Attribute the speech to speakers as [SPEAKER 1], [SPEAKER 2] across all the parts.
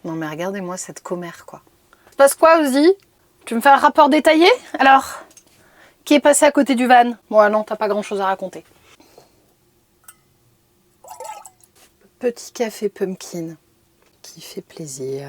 [SPEAKER 1] Non mais regardez-moi cette commère quoi. Se passe quoi Ozzy? Tu me fais un rapport détaillé? Alors, qui est passé à côté du van? Bon non, t'as pas grand chose à raconter. Petit café pumpkin qui fait plaisir.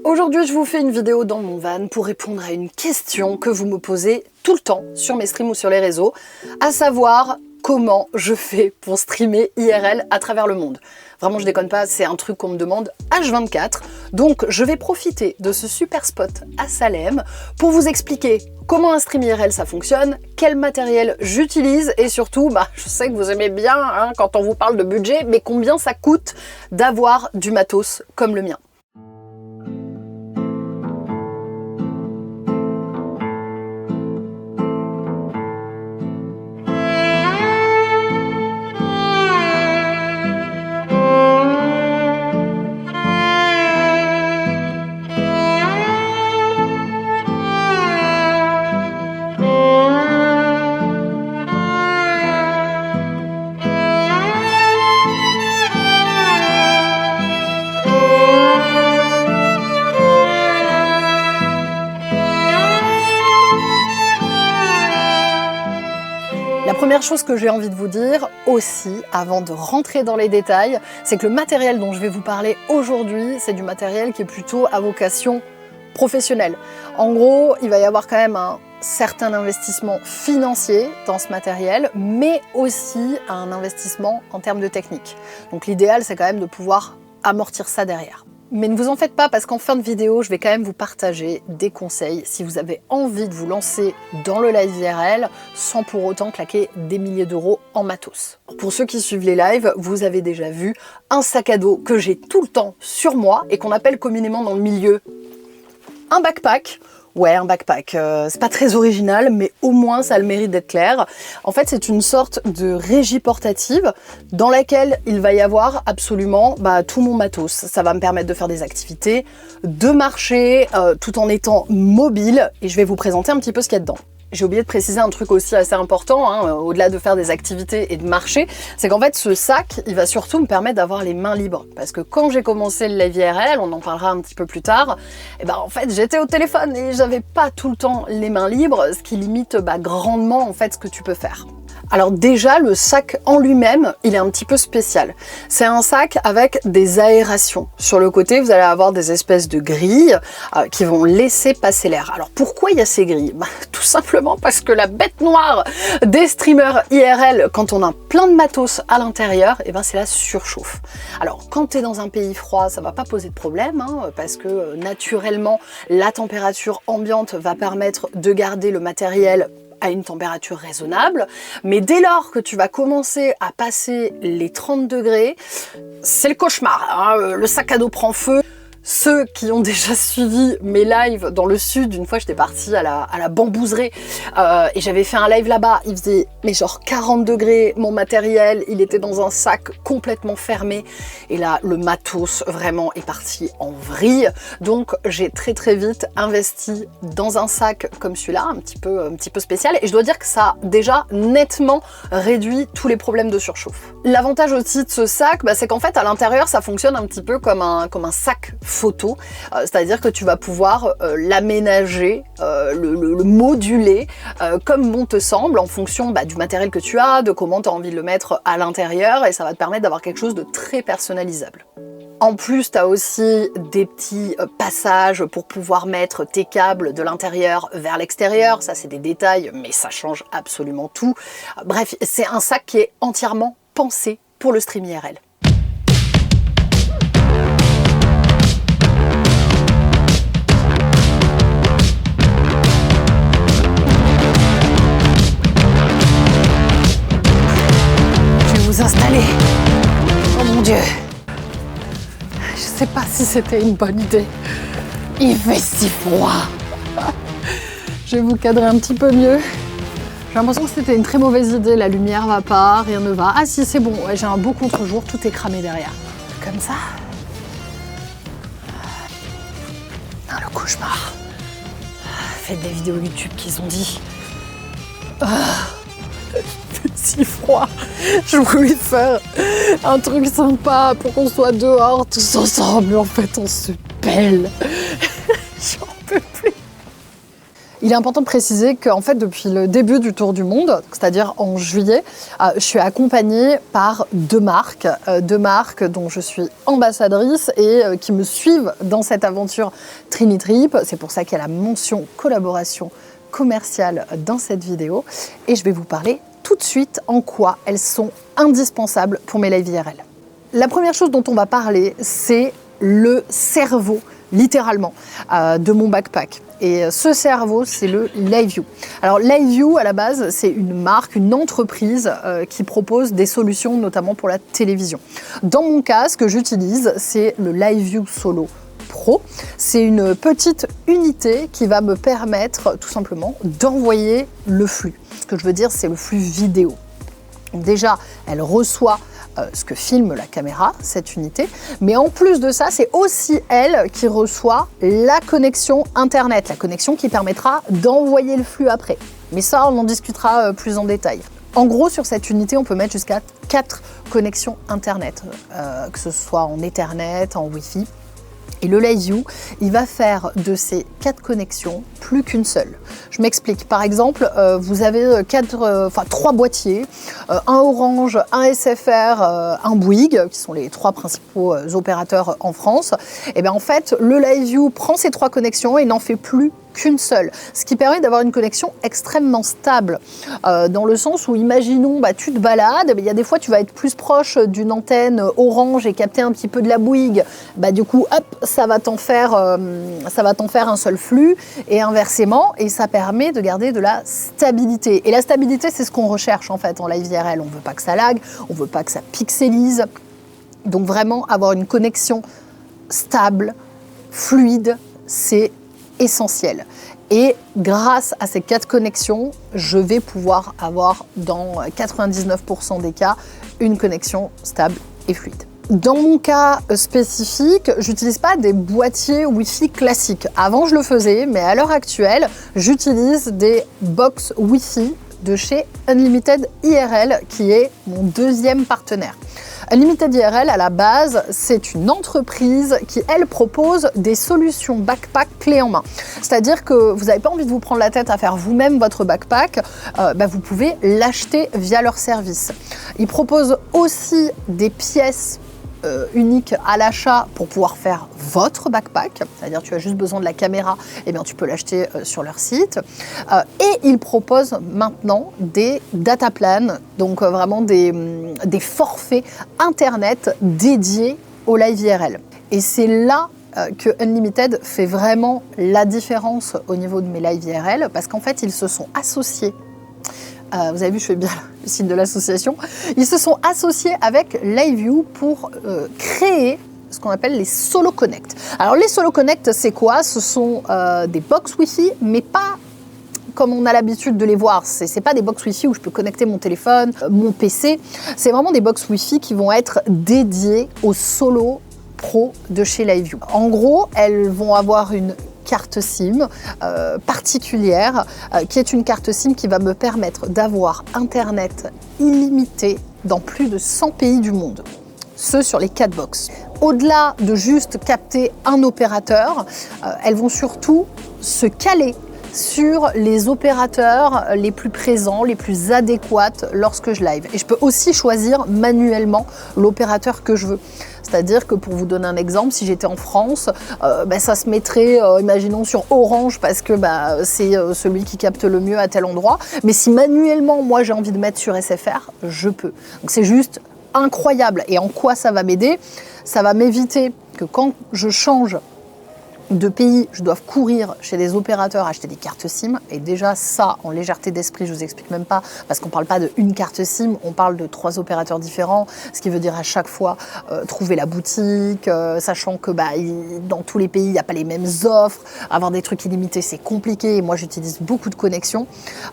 [SPEAKER 1] Aujourd'hui, je vous fais une vidéo dans mon van pour répondre à une question que vous me posez tout le temps sur mes streams ou sur les réseaux, à savoir comment je fais pour streamer IRL à travers le monde. Vraiment, je déconne pas, c'est un truc qu'on me demande H24. Donc, je vais profiter de ce super spot à Salem pour vous expliquer comment un stream IRL ça fonctionne, quel matériel j'utilise et surtout, je sais que vous aimez bien quand on vous parle de budget, mais combien ça coûte d'avoir du matos comme le mien. La première chose que j'ai envie de vous dire aussi, avant de rentrer dans les détails, c'est que le matériel dont je vais vous parler aujourd'hui, c'est du matériel qui est plutôt à vocation professionnelle. En gros, il va y avoir quand même un certain investissement financier dans ce matériel, mais aussi un investissement en termes de technique. Donc l'idéal, c'est quand même de pouvoir amortir ça derrière. Mais ne vous en faites pas parce qu'en fin de vidéo, je vais quand même vous partager des conseils si vous avez envie de vous lancer dans le live IRL sans pour autant claquer des milliers d'euros en matos. Pour ceux qui suivent les lives, vous avez déjà vu un sac à dos que j'ai tout le temps sur moi et qu'on appelle communément dans le milieu un backpack. Ouais, un backpack. C'est pas très original, mais au moins ça a le mérite d'être clair. En fait, c'est une sorte de régie portative dans laquelle il va y avoir absolument tout mon matos. Ça va me permettre de faire des activités, de marcher tout en étant mobile. Et je vais vous présenter un petit peu ce qu'il y a dedans. J'ai oublié de préciser un truc aussi assez important, au-delà de faire des activités et de marcher, c'est qu'en fait ce sac, il va surtout me permettre d'avoir les mains libres. Parce que quand j'ai commencé le live IRL, on en parlera un petit peu plus tard, en fait j'étais au téléphone et j'avais pas tout le temps les mains libres, ce qui limite grandement en fait ce que tu peux faire. Alors déjà, le sac en lui-même, il est un petit peu spécial. C'est un sac avec des aérations. Sur le côté, vous allez avoir des espèces de grilles qui vont laisser passer l'air. Alors pourquoi il y a ces grilles? Tout simplement parce que la bête noire des streamers IRL, quand on a plein de matos à l'intérieur, c'est la surchauffe. Alors quand tu es dans un pays froid, ça va pas poser de problème, parce que naturellement, la température ambiante va permettre de garder le matériel à une température raisonnable, mais dès lors que tu vas commencer à passer les 30 degrés, c'est le cauchemar, le sac à dos prend feu. Ceux qui ont déjà suivi mes lives dans le sud, une fois j'étais partie à la Bambouserie et j'avais fait un live là-bas, il faisait genre 40 degrés, mon matériel, il était dans un sac complètement fermé et là le matos vraiment est parti en vrille. Donc j'ai très vite investi dans un sac comme celui-là, un petit peu spécial, et je dois dire que ça a déjà nettement réduit tous les problèmes de surchauffe. L'avantage aussi de ce sac, c'est qu'en fait à l'intérieur ça fonctionne un petit peu comme un sac photo, c'est-à-dire que tu vas pouvoir l'aménager, le moduler comme bon te semble en fonction du matériel que tu as, de comment tu as envie de le mettre à l'intérieur, et ça va te permettre d'avoir quelque chose de très personnalisable. En plus, tu as aussi des petits passages pour pouvoir mettre tes câbles de l'intérieur vers l'extérieur. Ça, c'est des détails, mais ça change absolument tout. Bref, c'est un sac qui est entièrement pensé pour le stream IRL. Installer. Oh mon Dieu. Je sais pas si c'était une bonne idée. Il fait si froid. Je vais vous cadrer un petit peu mieux. J'ai l'impression que c'était une très mauvaise idée. La lumière va pas, rien ne va. Ah si, c'est bon. Ouais, j'ai un beau contre-jour, tout est cramé derrière. Comme ça. Ah, le cauchemar. Faites des vidéos YouTube qu'ils ont dit. Si froid, je voulais faire un truc sympa pour qu'on soit dehors tous ensemble, mais en fait on se belle. J'en peux plus. Il est important de préciser qu'en fait, depuis le début du Tour du Monde, c'est-à-dire en juillet, je suis accompagnée par deux marques dont je suis ambassadrice et qui me suivent dans cette aventure Trinitrip. C'est pour ça qu'il y a la mention collaboration commerciale dans cette vidéo. Et je vais vous parler tout de suite en quoi elles sont indispensables pour mes lives IRL. La première chose dont on va parler, c'est le cerveau, littéralement, de mon backpack. Et ce cerveau, c'est le LiveU. Alors LiveU, à la base, c'est une marque, une entreprise qui propose des solutions, notamment pour la télévision. Dans mon cas, ce que j'utilise, c'est le LiveU Solo Pro. C'est une petite unité qui va me permettre, tout simplement, d'envoyer le flux. Ce que je veux dire, c'est le flux vidéo. Donc déjà, elle reçoit ce que filme la caméra, cette unité. Mais en plus de ça, c'est aussi elle qui reçoit la connexion Internet, la connexion qui permettra d'envoyer le flux après. Mais ça, on en discutera plus en détail. En gros, sur cette unité, on peut mettre jusqu'à 4 connexions Internet, que ce soit en Ethernet, en Wi-Fi. Et le LiveU, il va faire de ces 4 connexions plus qu'une seule. Je m'explique. Par exemple, vous avez 3 boîtiers, un Orange, un SFR, un Bouygues, qui sont les 3 principaux opérateurs en France. Et bien en fait, le LiveU prend ces 3 connexions et n'en fait plus qu'une seule, ce qui permet d'avoir une connexion extrêmement stable, dans le sens où, imaginons, tu te balades, il y a des fois tu vas être plus proche d'une antenne Orange et capter un petit peu de la Bouygues, du coup, hop, ça va t'en faire un seul flux, et inversement, et ça permet de garder de la stabilité. Et la stabilité, c'est ce qu'on recherche en fait en live IRL. On ne veut pas que ça lag, on ne veut pas que ça pixelise, donc vraiment avoir une connexion stable, fluide, c'est essentiel. Et grâce à ces 4 connexions, je vais pouvoir avoir dans 99% des cas une connexion stable et fluide. Dans mon cas spécifique, j'utilise pas des boîtiers Wi-Fi classiques. Avant, je le faisais, mais à l'heure actuelle, j'utilise des box Wi-Fi de chez Unlimited IRL, qui est mon deuxième partenaire. Unlimited IRL, à la base, c'est une entreprise qui, elle, propose des solutions backpack clé en main. C'est-à-dire que vous n'avez pas envie de vous prendre la tête à faire vous-même votre backpack, vous pouvez l'acheter via leur service. Ils proposent aussi des pièces unique à l'achat pour pouvoir faire votre backpack, c'est-à-dire tu as juste besoin de la caméra, et bien tu peux l'acheter sur leur site. Et ils proposent maintenant des data plans, donc vraiment des forfaits internet dédiés au live IRL. Et c'est là que Unlimited fait vraiment la différence au niveau de mes live IRL, parce qu'en fait ils se sont associés. Vous avez vu, je fais bien le signe de l'association. Ils se sont associés avec LiveU pour créer ce qu'on appelle les Solo Connect. Alors les Solo Connect, c'est quoi? Ce sont des box Wi-Fi, mais pas comme on a l'habitude de les voir. C'est pas des box Wi-Fi où je peux connecter mon téléphone, mon PC. C'est vraiment des box Wi-Fi qui vont être dédiées aux Solo Pro de chez LiveU. En gros, elles vont avoir une carte SIM particulière, qui est une carte SIM qui va me permettre d'avoir Internet illimité dans plus de 100 pays du monde. Ce sur les 4 box. Au-delà de juste capter un opérateur, elles vont surtout se caler sur les opérateurs les plus présents, les plus adéquats lorsque je live. Et je peux aussi choisir manuellement l'opérateur que je veux. C'est-à-dire que pour vous donner un exemple, si j'étais en France, ça se mettrait, imaginons, sur Orange parce que c'est celui qui capte le mieux à tel endroit. Mais si manuellement, moi, j'ai envie de mettre sur SFR, je peux. Donc c'est juste incroyable. Et en quoi ça va m'aider? Ça va m'éviter que quand je change de pays, je dois courir chez des opérateurs acheter des cartes SIM. Et déjà, ça, en légèreté d'esprit, je vous explique même pas, parce qu'on ne parle pas d'une carte SIM, on parle de 3 opérateurs différents, ce qui veut dire à chaque fois trouver la boutique, sachant que dans tous les pays, il n'y a pas les mêmes offres. Avoir des trucs illimités, c'est compliqué. Et moi, j'utilise beaucoup de connexions.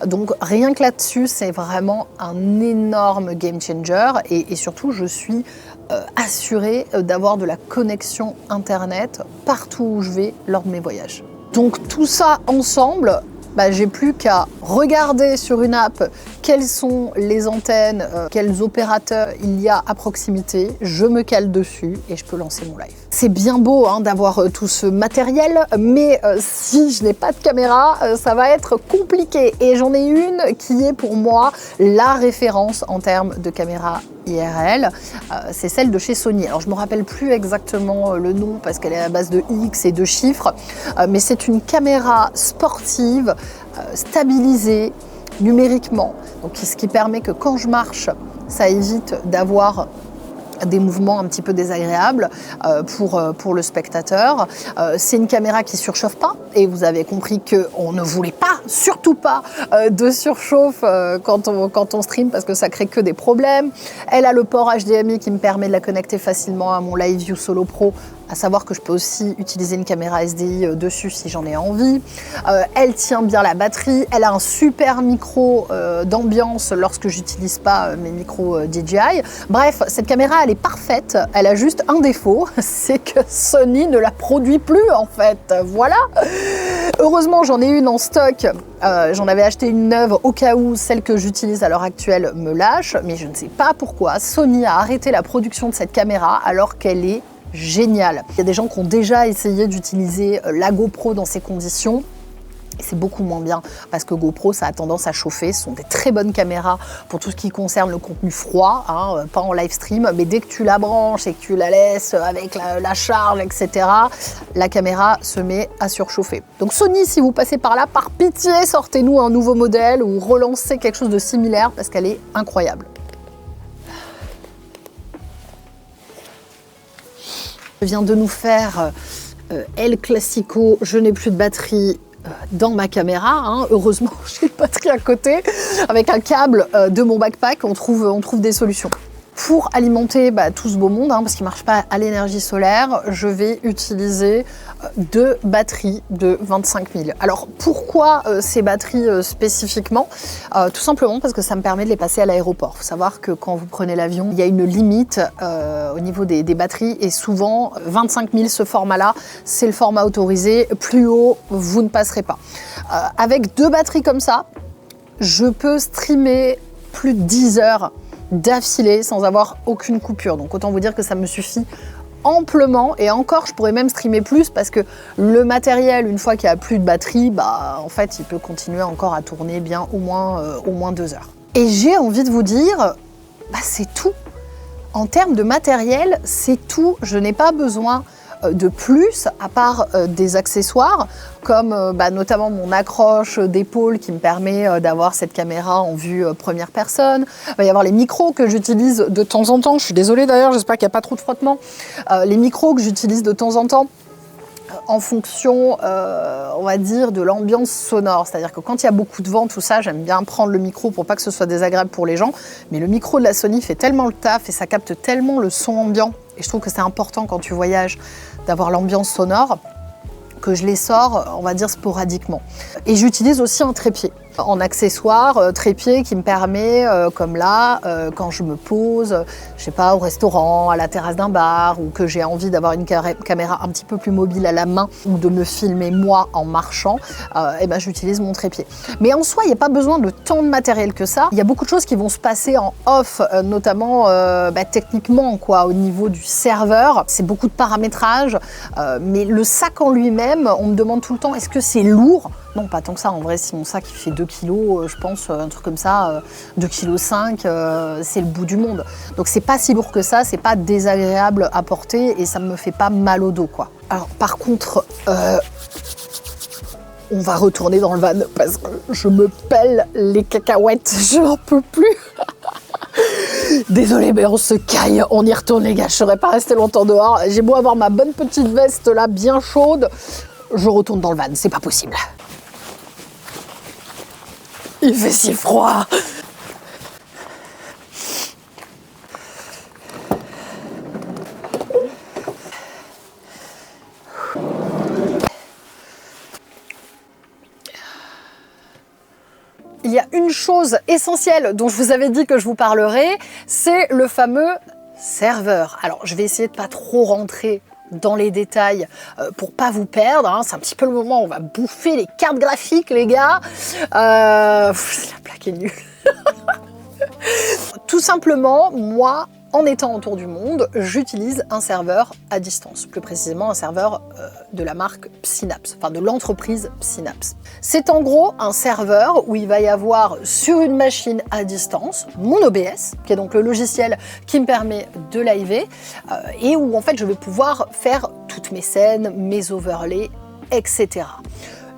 [SPEAKER 1] Donc, rien que là-dessus, c'est vraiment un énorme game changer. Et surtout, je suis assurée d'avoir de la connexion Internet partout où je vais lors de mes voyages. Donc tout ça ensemble bah, j'ai plus qu'à regarder sur une app quelles sont les antennes, quels opérateurs il y a à proximité, je me cale dessus et je peux lancer mon live. C'est bien beau hein, d'avoir tout ce matériel, mais si je n'ai pas de caméra, ça va être compliqué. Et j'en ai une qui est pour moi la référence en termes de caméra IRL, c'est celle de chez Sony. Alors je me rappelle plus exactement le nom parce qu'elle est à base de X et de chiffres, mais c'est une caméra sportive stabilisée numériquement, donc ce qui permet que quand je marche, ça évite d'avoir des mouvements un petit peu désagréables pour le spectateur. C'est une caméra qui surchauffe pas et vous avez compris qu'on ne voulait pas, surtout pas, de surchauffe quand on stream parce que ça crée que des problèmes. Elle a le port HDMI qui me permet de la connecter facilement à mon LiveView Solo Pro, à savoir que je peux aussi utiliser une caméra SDI dessus si j'en ai envie. Elle tient bien la batterie, elle a un super micro d'ambiance lorsque j'utilise pas mes micros DJI. Bref, cette caméra elle est parfaite, elle a juste un défaut, c'est que Sony ne la produit plus en fait, voilà. Heureusement j'en ai une en stock, j'en avais acheté une neuve au cas où celle que j'utilise à l'heure actuelle me lâche, mais je ne sais pas pourquoi Sony a arrêté la production de cette caméra alors qu'elle est génial. Il y a des gens qui ont déjà essayé d'utiliser la GoPro dans ces conditions. C'est beaucoup moins bien parce que GoPro, ça a tendance à chauffer. Ce sont des très bonnes caméras pour tout ce qui concerne le contenu froid, hein, pas en live stream. Mais dès que tu la branches et que tu la laisses avec la charge, etc., la caméra se met à surchauffer. Donc Sony, si vous passez par là, par pitié, sortez-nous un nouveau modèle ou relancez quelque chose de similaire parce qu'elle est incroyable. Je viens de nous faire El Classico, je n'ai plus de batterie dans ma caméra, hein. Heureusement j'ai une batterie à côté, avec un câble de mon backpack, on trouve des solutions. Pour alimenter tout ce beau monde, hein, parce qu'il ne marche pas à l'énergie solaire, je vais utiliser deux batteries de 25 000. Alors pourquoi ces batteries spécifiquement? Tout simplement parce que ça me permet de les passer à l'aéroport. Il faut savoir que quand vous prenez l'avion, il y a une limite au niveau des batteries et souvent 25 000, ce format-là, c'est le format autorisé. Plus haut, vous ne passerez pas. Avec deux batteries comme ça, je peux streamer plus de 10 heures d'affilée sans avoir aucune coupure. Donc autant vous dire que ça me suffit amplement et encore je pourrais même streamer plus parce que le matériel, une fois qu'il n'y a plus de batterie, en fait il peut continuer encore à tourner bien au moins 2 heures. Et j'ai envie de vous dire, c'est tout. En termes de matériel, c'est tout. Je n'ai pas besoin de plus, à part des accessoires, comme notamment mon accroche d'épaule qui me permet d'avoir cette caméra en vue première personne. Il va y avoir les micros que j'utilise de temps en temps. Je suis désolée d'ailleurs, j'espère qu'il n'y a pas trop de frottement. Les micros que j'utilise de temps en temps en fonction, on va dire, de l'ambiance sonore. C'est-à-dire que quand il y a beaucoup de vent, tout ça, j'aime bien prendre le micro pour pas que ce soit désagréable pour les gens. Mais le micro de la Sony fait tellement le taf et ça capte tellement le son ambiant. Et je trouve que c'est important quand tu voyages d'avoir l'ambiance sonore que je les sors, on va dire, sporadiquement. Et j'utilise aussi un trépied. En accessoire, trépied qui me permet, comme là, quand je me pose, je sais pas, au restaurant, à la terrasse d'un bar, ou que j'ai envie d'avoir une caméra un petit peu plus mobile à la main, ou de me filmer moi en marchant, j'utilise mon trépied. Mais en soi, il n'y a pas besoin de tant de matériel que ça. Il y a beaucoup de choses qui vont se passer en off, notamment techniquement, quoi, au niveau du serveur. C'est beaucoup de paramétrage, mais le sac en lui-même, on me demande tout le temps, est-ce que c'est lourd ? Non, pas tant que ça. En vrai, si mon sac il fait 2 kg, je pense, un truc comme ça, 2,5 kg, c'est le bout du monde. Donc c'est pas si lourd que ça, c'est pas désagréable à porter et ça me fait pas mal au dos, quoi. Alors par contre, on va retourner dans le van parce que je me pèle les cacahuètes, je n'en peux plus. Désolé, mais on se caille, on y retourne les gars, je serais pas restée longtemps dehors. J'ai beau avoir ma bonne petite veste là, bien chaude, je retourne dans le van, c'est pas possible. Il fait si froid. Il y a une chose essentielle dont je vous avais dit que je vous parlerai, c'est le fameux serveur. Alors, je vais essayer de pas trop rentrer dans les détails pour pas vous perdre. Hein. C'est un petit peu le moment où on va bouffer les cartes graphiques, les gars. La plaque est nulle. Tout simplement, moi, en étant autour du monde, j'utilise un serveur à distance, plus précisément un serveur de la marque Synapse, enfin de l'entreprise Synapse. C'est en gros un serveur où il va y avoir sur une machine à distance mon OBS, qui est donc le logiciel qui me permet de liver, et où en fait je vais pouvoir faire toutes mes scènes, mes overlays, etc.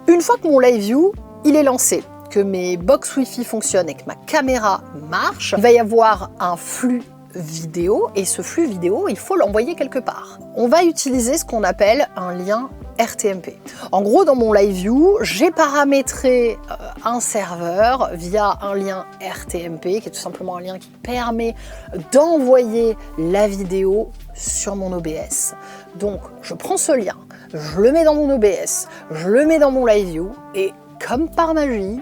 [SPEAKER 1] Une fois que mon live view il est lancé, que mes box Wi-Fi fonctionnent et que ma caméra marche, il va y avoir un flux vidéo, et ce flux vidéo, il faut l'envoyer quelque part. On va utiliser ce qu'on appelle un lien RTMP. En gros, dans mon live view, j'ai paramétré un serveur via un lien RTMP, qui est tout simplement un lien qui permet d'envoyer la vidéo sur mon OBS. Donc, je prends ce lien, je le mets dans mon OBS, je le mets dans mon live view, et comme par magie,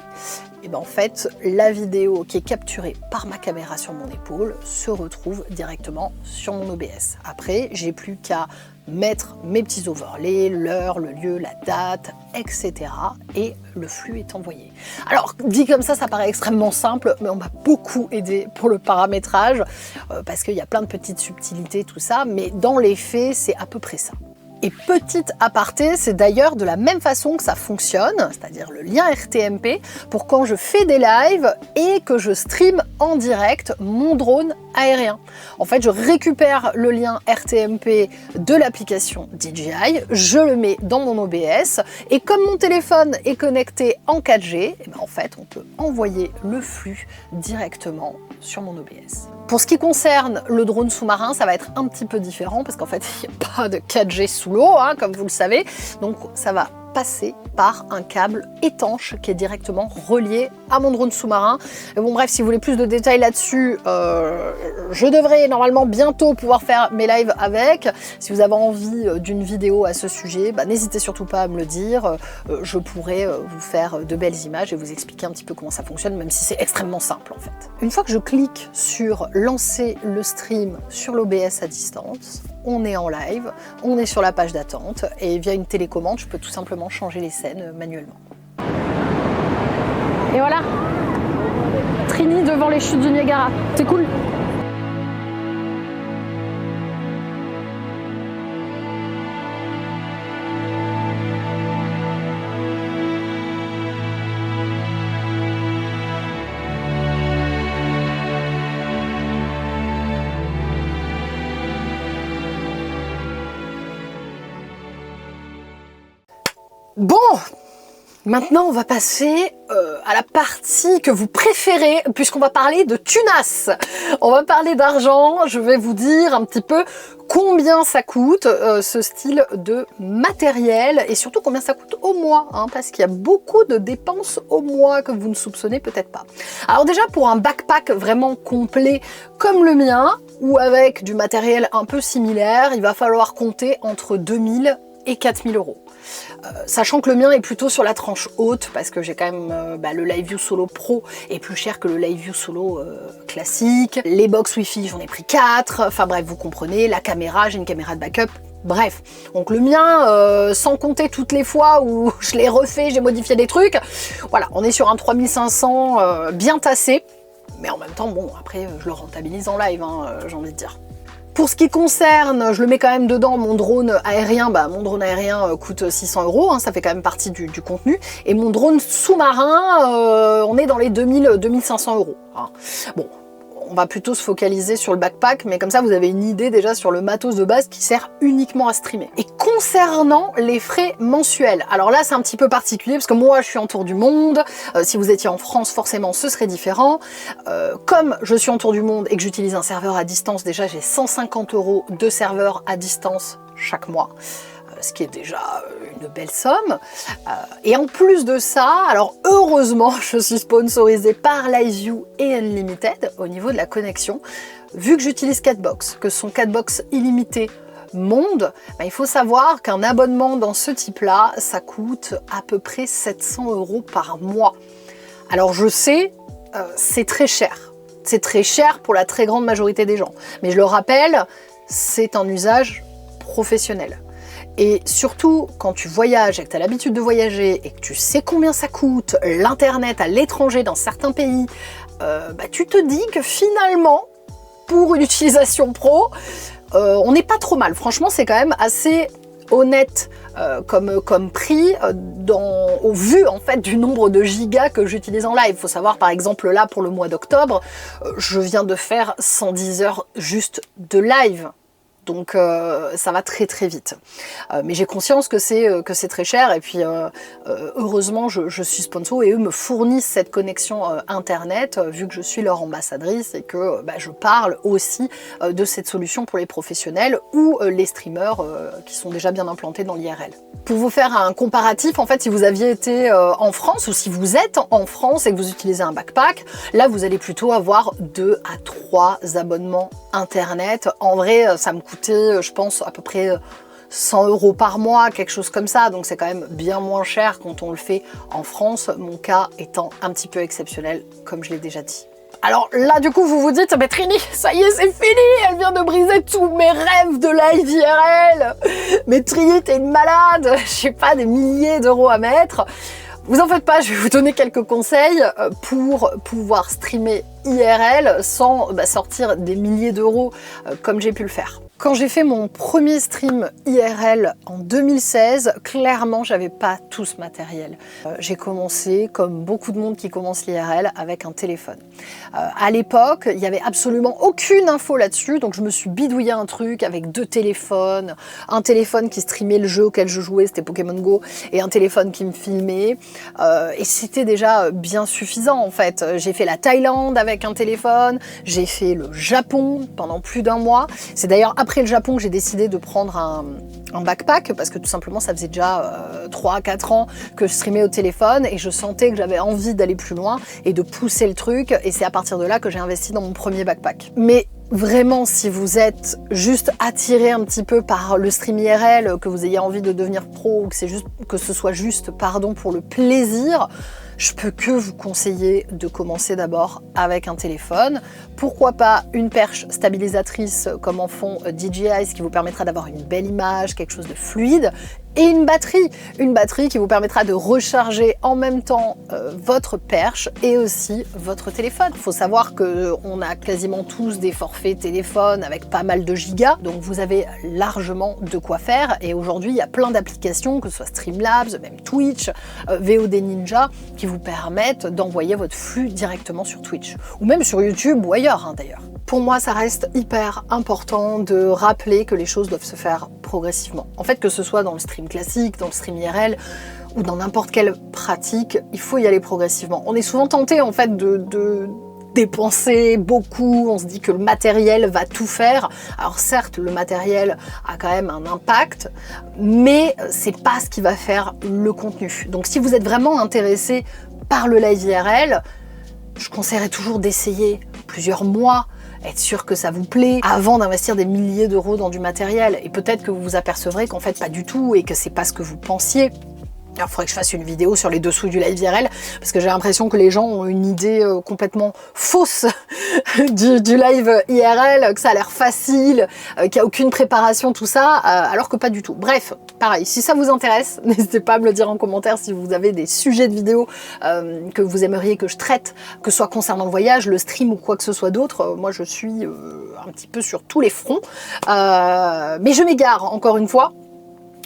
[SPEAKER 1] et ben en fait, la vidéo qui est capturée par ma caméra sur mon épaule se retrouve directement sur mon OBS. Après, j'ai plus qu'à mettre mes petits overlays, l'heure, le lieu, la date, etc. Et le flux est envoyé. Alors, dit comme ça paraît extrêmement simple, mais on m'a beaucoup aidé pour le paramétrage, parce qu'il y a plein de petites subtilités, tout ça, mais dans les faits, c'est à peu près ça. Et petite aparté, c'est d'ailleurs de la même façon que ça fonctionne, c'est-à-dire le lien RTMP, pour quand je fais des lives et que je stream en direct mon drone aérien. En fait, je récupère le lien RTMP de l'application DJI, je le mets dans mon OBS, et comme mon téléphone est connecté en 4G, et ben en fait, on peut envoyer le flux directement sur mon OBS. Pour ce qui concerne le drone sous-marin, ça va être un petit peu différent parce qu'en fait, il n'y a pas de 4G sous l'eau, hein, comme vous le savez. Donc, ça va passer par un câble étanche qui est directement relié à mon drone sous-marin. Bon bref, si vous voulez plus de détails là-dessus, je devrais normalement bientôt pouvoir faire mes lives avec. Si vous avez envie d'une vidéo à ce sujet, n'hésitez surtout pas à me le dire. Je pourrais vous faire de belles images et vous expliquer un petit peu comment ça fonctionne, même si c'est extrêmement simple en fait. Une fois que je clique sur lancer le stream sur l'OBS à distance, on est en live, on est sur la page d'attente et via une télécommande, je peux tout simplement changer les scènes manuellement. Et voilà, Trini devant les chutes du Niagara, c'est cool. Bon, maintenant on va passer à la partie que vous préférez, puisqu'on va parler de tunas. On va parler d'argent, je vais vous dire un petit peu combien ça coûte ce style de matériel et surtout combien ça coûte au mois, hein, parce qu'il y a beaucoup de dépenses au mois que vous ne soupçonnez peut-être pas. Alors déjà pour un backpack vraiment complet comme le mien ou avec du matériel un peu similaire, il va falloir compter entre 2000 et 4000 euros. Sachant que le mien est plutôt sur la tranche haute parce que j'ai quand même le Live View Solo Pro est plus cher que le Live View Solo classique. Les box Wi-Fi, j'en ai pris 4. Enfin bref, vous comprenez. La caméra, j'ai une caméra de backup. Bref, donc le mien, sans compter toutes les fois où je l'ai refait, j'ai modifié des trucs, voilà, on est sur un 3500 bien tassé. Mais en même temps, bon, après, je le rentabilise en live, hein, j'ai envie de dire. Pour ce qui concerne, je le mets quand même dedans, mon drone aérien, mon drone aérien coûte 600 euros, hein, ça fait quand même partie du contenu. Et mon drone sous-marin, on est dans les 2000-2500 euros. Hein. Bon, on va plutôt se focaliser sur le backpack, mais comme ça vous avez une idée déjà sur le matos de base qui sert uniquement à streamer. Et concernant les frais mensuels, alors là c'est un petit peu particulier parce que moi je suis en tour du monde, si vous étiez en France forcément ce serait différent. Comme je suis en tour du monde et que j'utilise un serveur à distance, déjà j'ai 150 euros de serveur à distance chaque mois. Ce qui est déjà une belle somme. Et en plus de ça, alors heureusement, je suis sponsorisée par LiveView et Unlimited au niveau de la connexion. Vu que j'utilise 4 box, que ce sont 4 box illimitées monde, il faut savoir qu'un abonnement dans ce type-là, ça coûte à peu près 700 euros par mois. Alors je sais, c'est très cher. C'est très cher pour la très grande majorité des gens. Mais je le rappelle, c'est un usage professionnel. Et surtout, quand tu voyages et que tu as l'habitude de voyager et que tu sais combien ça coûte, l'internet à l'étranger dans certains pays, tu te dis que finalement, pour une utilisation pro, on n'est pas trop mal. Franchement, c'est quand même assez honnête comme prix au vu en fait du nombre de gigas que j'utilise en live. Il faut savoir par exemple là pour le mois d'octobre, je viens de faire 110 heures juste de live. Donc ça va très très vite. Mais j'ai conscience que c'est très cher et puis heureusement je suis sponsor et eux me fournissent cette connexion internet vu que je suis leur ambassadrice et que je parle aussi de cette solution pour les professionnels ou les streamers qui sont déjà bien implantés dans l'IRL. Pour vous faire un comparatif, en fait si vous aviez été en France ou si vous êtes en France et que vous utilisez un backpack, là vous allez plutôt avoir 2 à 3 abonnements internet. En vrai ça me coûte je pense à peu près 100 € par mois, quelque chose comme ça, donc c'est quand même bien moins cher quand on le fait en France, mon cas étant un petit peu exceptionnel, comme je l'ai déjà dit. Alors là, du coup, vous vous dites, mais Trini, ça y est, c'est fini, elle vient de briser tous mes rêves de live IRL. Mais Trini, t'es une malade, je sais pas, des milliers d'euros à mettre. Vous en faites pas, je vais vous donner quelques conseils pour pouvoir streamer IRL sans sortir des milliers d'euros comme j'ai pu le faire. Quand j'ai fait mon premier stream IRL en 2016, clairement, j'avais pas tout ce matériel. J'ai commencé, comme beaucoup de monde qui commence l'IRL, avec un téléphone. À l'époque, il n'y avait absolument aucune info là-dessus, donc je me suis bidouillé un truc avec 2 téléphones, un téléphone qui streamait le jeu auquel je jouais, c'était Pokémon Go, et un téléphone qui me filmait, et c'était déjà bien suffisant en fait. J'ai fait la Thaïlande avec un téléphone, j'ai fait le Japon pendant plus d'1 mois. C'est d'ailleurs après le Japon que j'ai décidé de prendre un backpack parce que tout simplement ça faisait déjà 3 à 4 ans que je streamais au téléphone et je sentais que j'avais envie d'aller plus loin et de pousser le truc, et c'est à partir de là que j'ai investi dans mon premier backpack. Mais vraiment, si vous êtes juste attiré un petit peu par le stream IRL, que vous ayez envie de devenir pro ou que ce soit juste pour le plaisir, je peux que vous conseiller de commencer d'abord avec un téléphone. Pourquoi pas une perche stabilisatrice comme en font DJI, ce qui vous permettra d'avoir une belle image, quelque chose de fluide, et une batterie qui vous permettra de recharger en même temps votre perche et aussi votre téléphone. Il faut savoir qu'on a quasiment tous des forfaits téléphone avec pas mal de gigas, donc vous avez largement de quoi faire, et aujourd'hui il y a plein d'applications, que ce soit Streamlabs, même Twitch, VOD Ninja, qui vous permettent d'envoyer votre flux directement sur Twitch, ou même sur YouTube ou ailleurs d'ailleurs. Pour moi, ça reste hyper important de rappeler que les choses doivent se faire progressivement. En fait, que ce soit dans le stream classique, dans le stream IRL, ou dans n'importe quelle pratique, il faut y aller progressivement. On est souvent tenté en fait de dépenser beaucoup, on se dit que le matériel va tout faire. Alors certes, le matériel a quand même un impact, mais c'est pas ce qui va faire le contenu. Donc si vous êtes vraiment intéressé par le live IRL, je conseillerais toujours d'essayer plusieurs mois, être sûr que ça vous plaît avant d'investir des milliers d'euros dans du matériel. Et peut-être que vous vous apercevrez qu'en fait pas du tout et que c'est pas ce que vous pensiez. Alors, il faudrait que je fasse une vidéo sur les dessous du live IRL, parce que j'ai l'impression que les gens ont une idée complètement fausse du live IRL, que ça a l'air facile, qu'il n'y a aucune préparation, tout ça, alors que pas du tout. Bref, pareil, si ça vous intéresse, n'hésitez pas à me le dire en commentaire si vous avez des sujets de vidéos que vous aimeriez que je traite, que ce soit concernant le voyage, le stream ou quoi que ce soit d'autre. Moi, je suis un petit peu sur tous les fronts, mais je m'égare, encore une fois.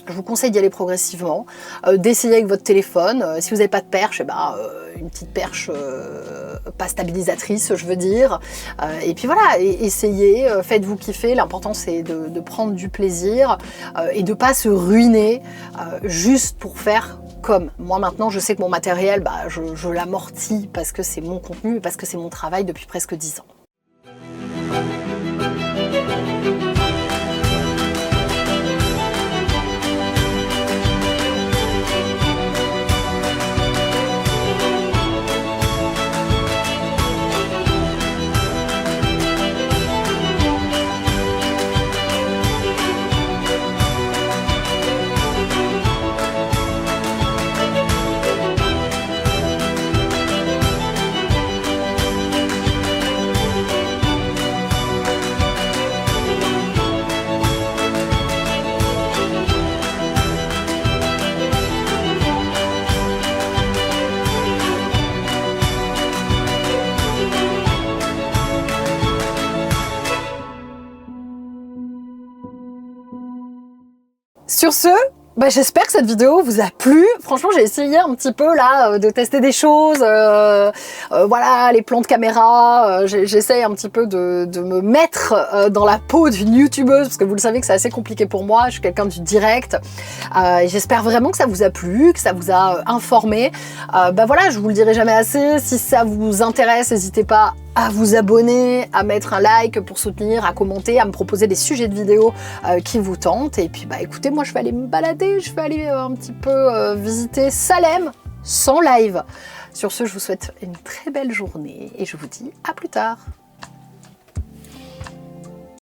[SPEAKER 1] Je vous conseille d'y aller progressivement, d'essayer avec votre téléphone. Si vous n'avez pas de perche, une petite perche pas stabilisatrice, je veux dire. Et puis voilà, essayez, faites-vous kiffer. L'important, c'est de prendre du plaisir et de ne pas se ruiner juste pour faire comme. Moi, maintenant, je sais que mon matériel, je l'amortis parce que c'est mon contenu et parce que c'est mon travail depuis presque 10 ans. Sur ce, j'espère que cette vidéo vous a plu. Franchement, j'ai essayé un petit peu là de tester des choses. Voilà, les plans de caméra. J'essaye un petit peu de me mettre dans la peau d'une youtubeuse parce que vous le savez que c'est assez compliqué pour moi. Je suis quelqu'un du direct. J'espère vraiment que ça vous a plu, que ça vous a informé. Voilà, je vous le dirai jamais assez. Si ça vous intéresse, n'hésitez pas à vous abonner, à mettre un like pour soutenir, à commenter, à me proposer des sujets de vidéos qui vous tentent. Et puis écoutez, moi je vais aller me balader, je vais aller un petit peu visiter Salem sans live. Sur ce, je vous souhaite une très belle journée et je vous dis à plus tard.